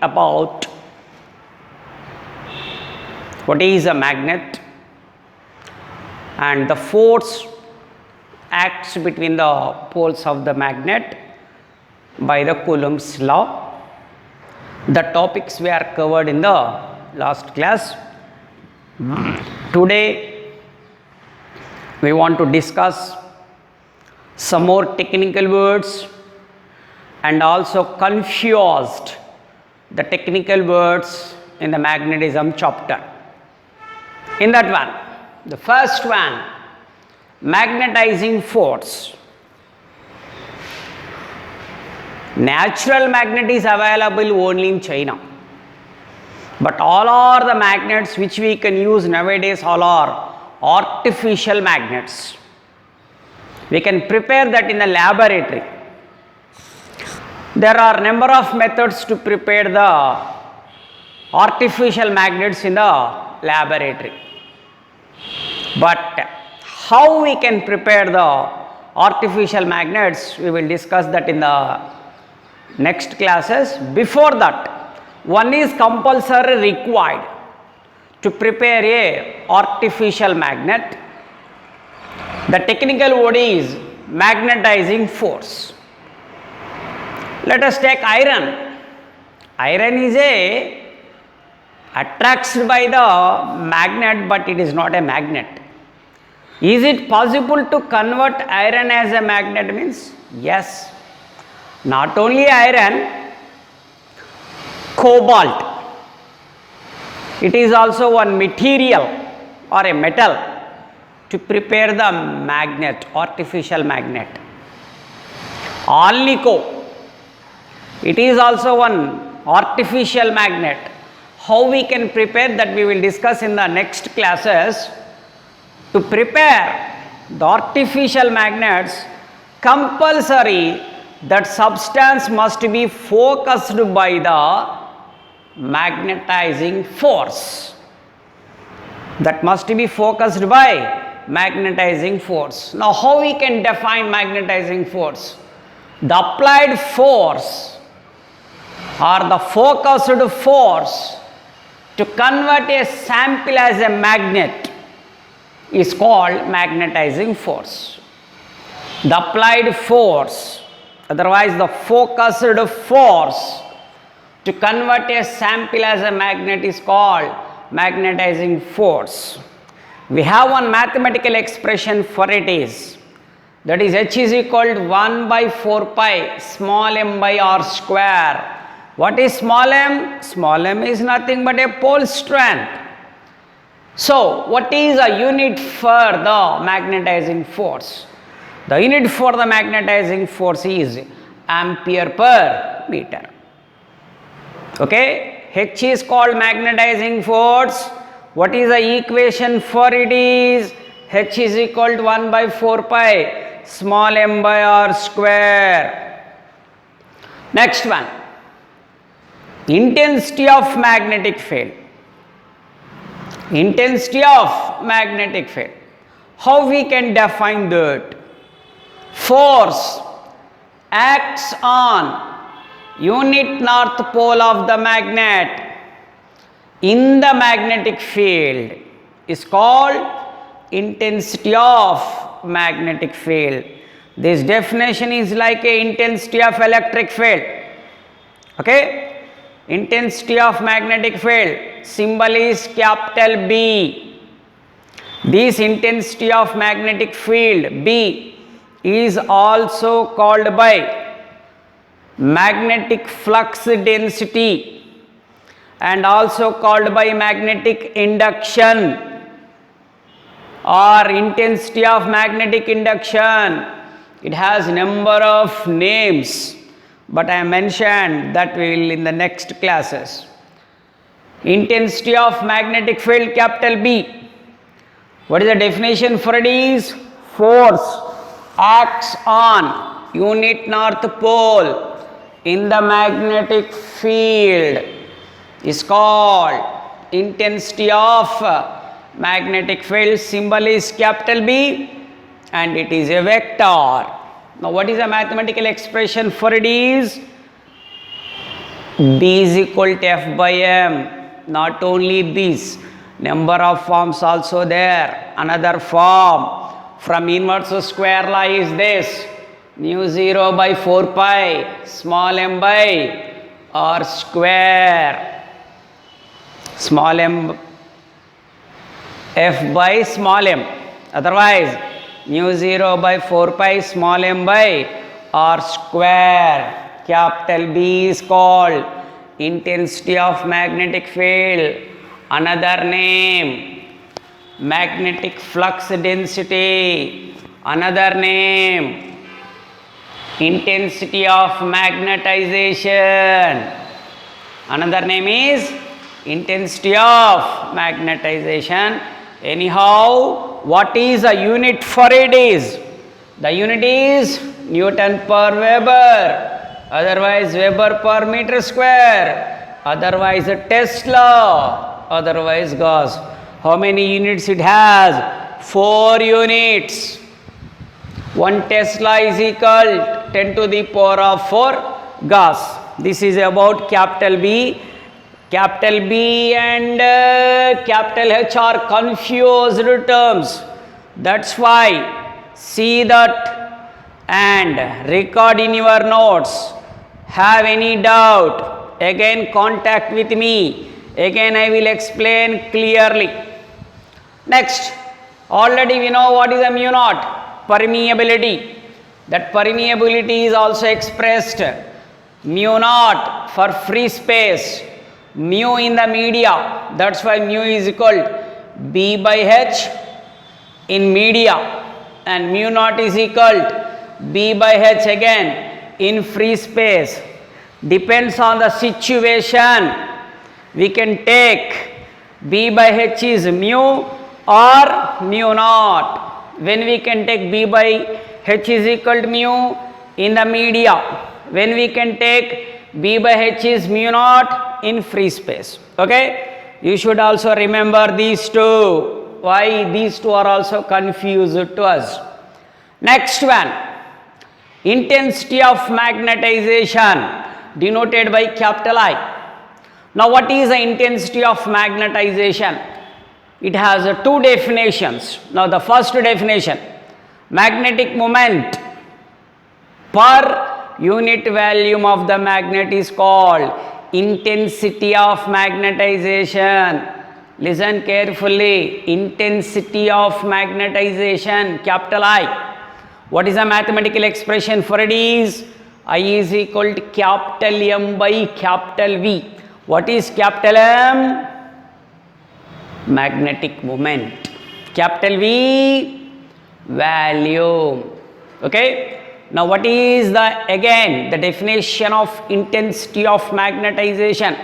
about what is a magnet and the force acts between the poles of the magnet by the Coulomb's law. The topics were covered in the last class. Today we want to discuss some more technical words and also confused the technical words in the magnetism chapter. In that one, the first one, magnetizing force. Natural magnet is available only in China, but all are the magnets which we can use nowadays all are artificial magnets. We can prepare that in the laboratory. There are number of methods to prepare the artificial magnets in the laboratory. But how we can prepare the artificial magnets, we will discuss that in the next classes. Before that, one is compulsory required to prepare a artificial magnet. The technical word is magnetizing force. Let us take iron. Iron is attracted by the magnet, but it is not a magnet. Is it possible to convert iron as a magnet? Means yes. Not only iron, cobalt. It is also one material or a metal to prepare the magnet, artificial magnet. Alnico. It is also one artificial magnet. How we can prepare that we will discuss in the next classes. To prepare the artificial magnets, compulsory that substance must be focused by the magnetizing force. That must be focused by magnetizing force. Now how we can define magnetizing force? The applied force or the focused force to convert a sample as a magnet is called magnetizing force. The applied force, otherwise the focused force to convert a sample as a magnet is called magnetizing force. We have one mathematical expression for it is, that is H is equal to 1 by 4 pi small m by r square. What is small m? Small m is nothing but a pole strength. So, what is a unit for the magnetizing force? The unit for the magnetizing force is ampere per meter. Okay? H is called magnetizing force. What is the equation for it is H is equal to 1 by 4 pi small m by r square. Next one. Intensity of magnetic field. Intensity of magnetic field. How we can define that? Force acts on unit north pole of the magnet in the magnetic field is called intensity of magnetic field. This definition is like a intensity of electric field. Okay? Intensity of magnetic field, symbol is capital B. This intensity of magnetic field B is also called by magnetic flux density and also called by magnetic induction or intensity of magnetic induction. It has number of names, but I mentioned that we will in the next classes. Intensity of magnetic field capital B. What is the definition for it is? Force acts on unit north pole in the magnetic field is called intensity of magnetic field. Symbol is capital B and it is a vector. Now what is the mathematical expression for it is B is equal to F by M. Not only this, number of forms also there. Another form from inverse square law is this: mu 0 by 4 pi small m by r square. Small m f by small m. Otherwise, mu 0 by 4 pi small m by r square. Capital B is called intensity of magnetic field. Another name, magnetic flux density. Another name, intensity of magnetization. Another name is intensity of magnetization. Anyhow, what is the unit for it is? The unit is Newton per Weber. Otherwise Weber per meter square, otherwise Tesla, otherwise Gauss. How many units it has? 4 units. 1 Tesla is equal 10 to the power of 4 Gauss. This is about capital B. Capital B and capital H are confused terms. That's why see that and record in your notes. Have any doubt, again contact with me. Again I will explain clearly. Next, already we know what is a mu naught, permeability. That permeability is also expressed mu naught for free space, mu in the media. That's why mu is equal B by H in media, and mu naught is equal B by H again in free space. Depends on the situation. We can take B by H is mu or mu naught. When we can take B by H is equal to mu in the media. When we can take B by H is mu naught in free space. Okay? You should also remember these two. Why these two are also confused to us. Next one, intensity of magnetization denoted by capital I. Now what is the intensity of magnetization? It has two definitions. Now the first definition, magnetic moment per unit volume of the magnet is called intensity of magnetization. Listen carefully, intensity of magnetization, capital I. What is the mathematical expression for it is I is equal to capital M by capital V. What is capital M? Magnetic moment. Capital V, volume. Okay. Now what is the again the definition of intensity of magnetization?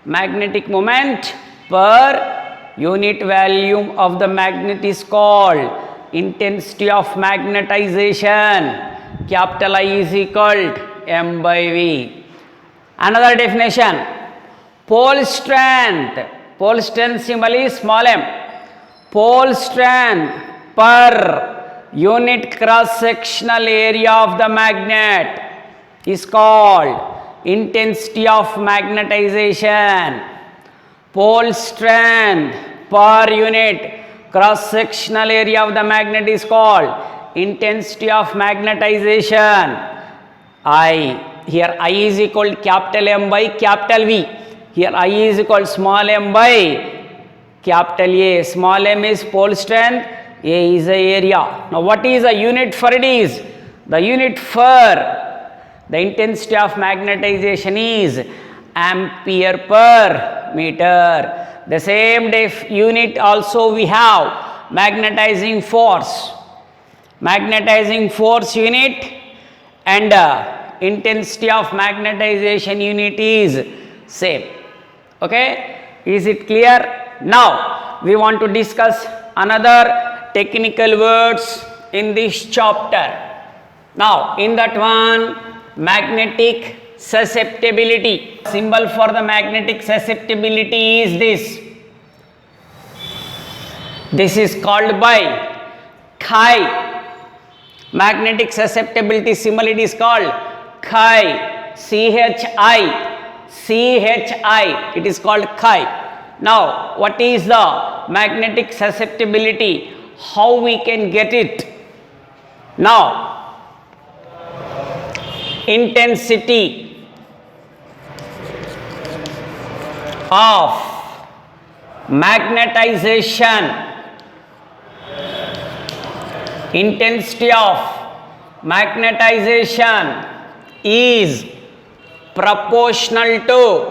Magnetic moment per unit volume of the magnet is called intensity of magnetization. Capital I is equal to M by V. Another definition, pole strength. Pole strength symbol is small m. Pole strength per unit cross sectional area of the magnet is called intensity of magnetization. Pole strength per unit cross sectional area of the magnet is called intensity of magnetization. I, here I is equal to capital M by capital V. Here I is equal to small m by capital A. Small m is pole strength, A is the area. Now what is the unit for it is? The unit for the intensity of magnetization is ampere per meter. The same unit also we have magnetizing force. Magnetizing force unit and intensity of magnetization unit is same. Okay? Is it clear? Now we want to discuss another technical words in this chapter. Now in that one, magnetic susceptibility. Symbol for the magnetic susceptibility is this. This is called by chi. Magnetic susceptibility symbol it is called chi. CHI. CHI, it is called chi. Now, what is the magnetic susceptibility? How we can get it? Now, intensity of magnetization, intensity of magnetization is proportional to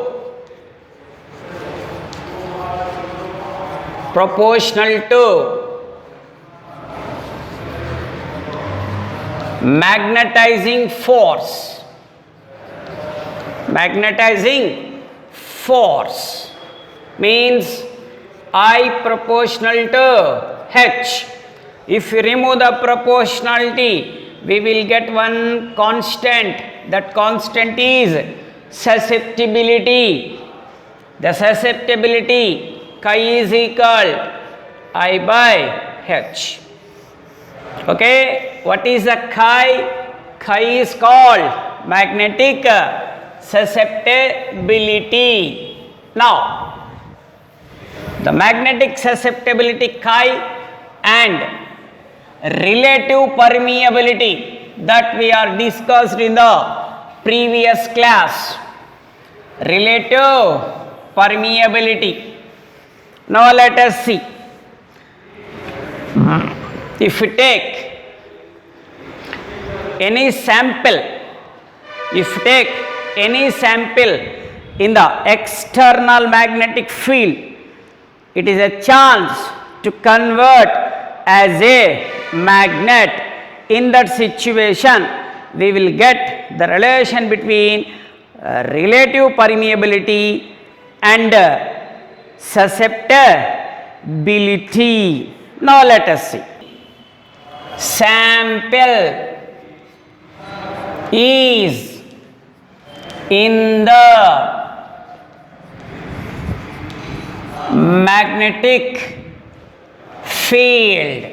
magnetizing force. Magnetizing force means I proportional to H. If we remove the proportionality, we will get one constant. That constant is susceptibility. The susceptibility chi is equal I by H. Okay, what is the chi? Chi is called magnetic susceptibility. Now, the magnetic susceptibility chi and relative permeability that we are discussed in the previous class. Relative permeability. Now let us see. If we take any sample, in the external magnetic field, it is a chance to convert as a magnet. In that situation, we will get the relation between relative permeability and susceptibility. Now let us see. Sample is in the magnetic field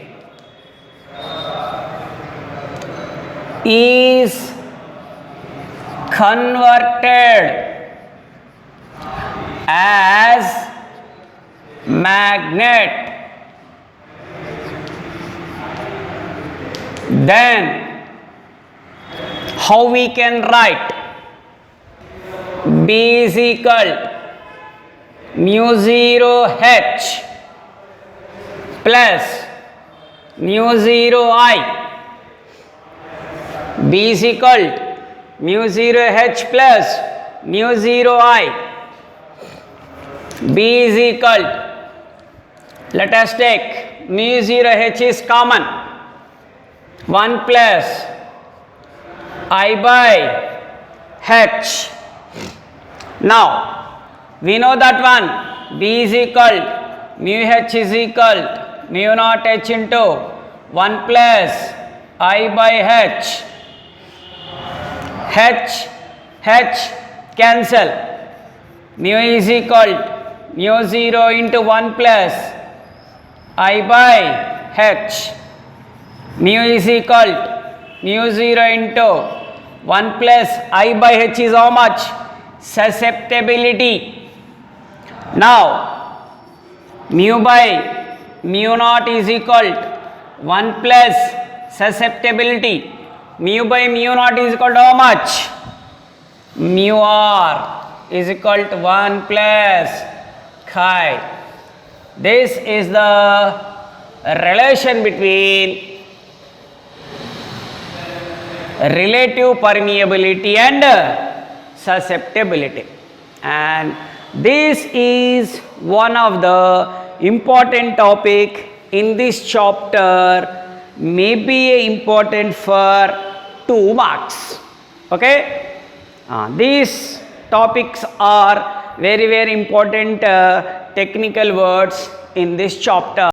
is converted as magnet, then how we can write? B is equal mu 0 H plus mu 0 I. B is equal mu 0 H plus mu 0 I. B is equal, let us take mu 0 H is common, 1 plus I by H. Now, we know that one, B is equal, mu H is equal, mu naught H into 1 plus I by H. H cancel, mu is equal mu 0 into 1 plus I by H. Mu is equal mu 0 into 1 plus I by H is how much? Susceptibility. Now, mu by mu naught is equal 1 plus susceptibility. Mu by mu naught is equal to how much? Mu r is equal to 1 plus chi. This is the relation between relative permeability and susceptibility, and this is one of the important topic in this chapter, may be important for 2 marks. Okay, these topics are very important technical words in this chapter.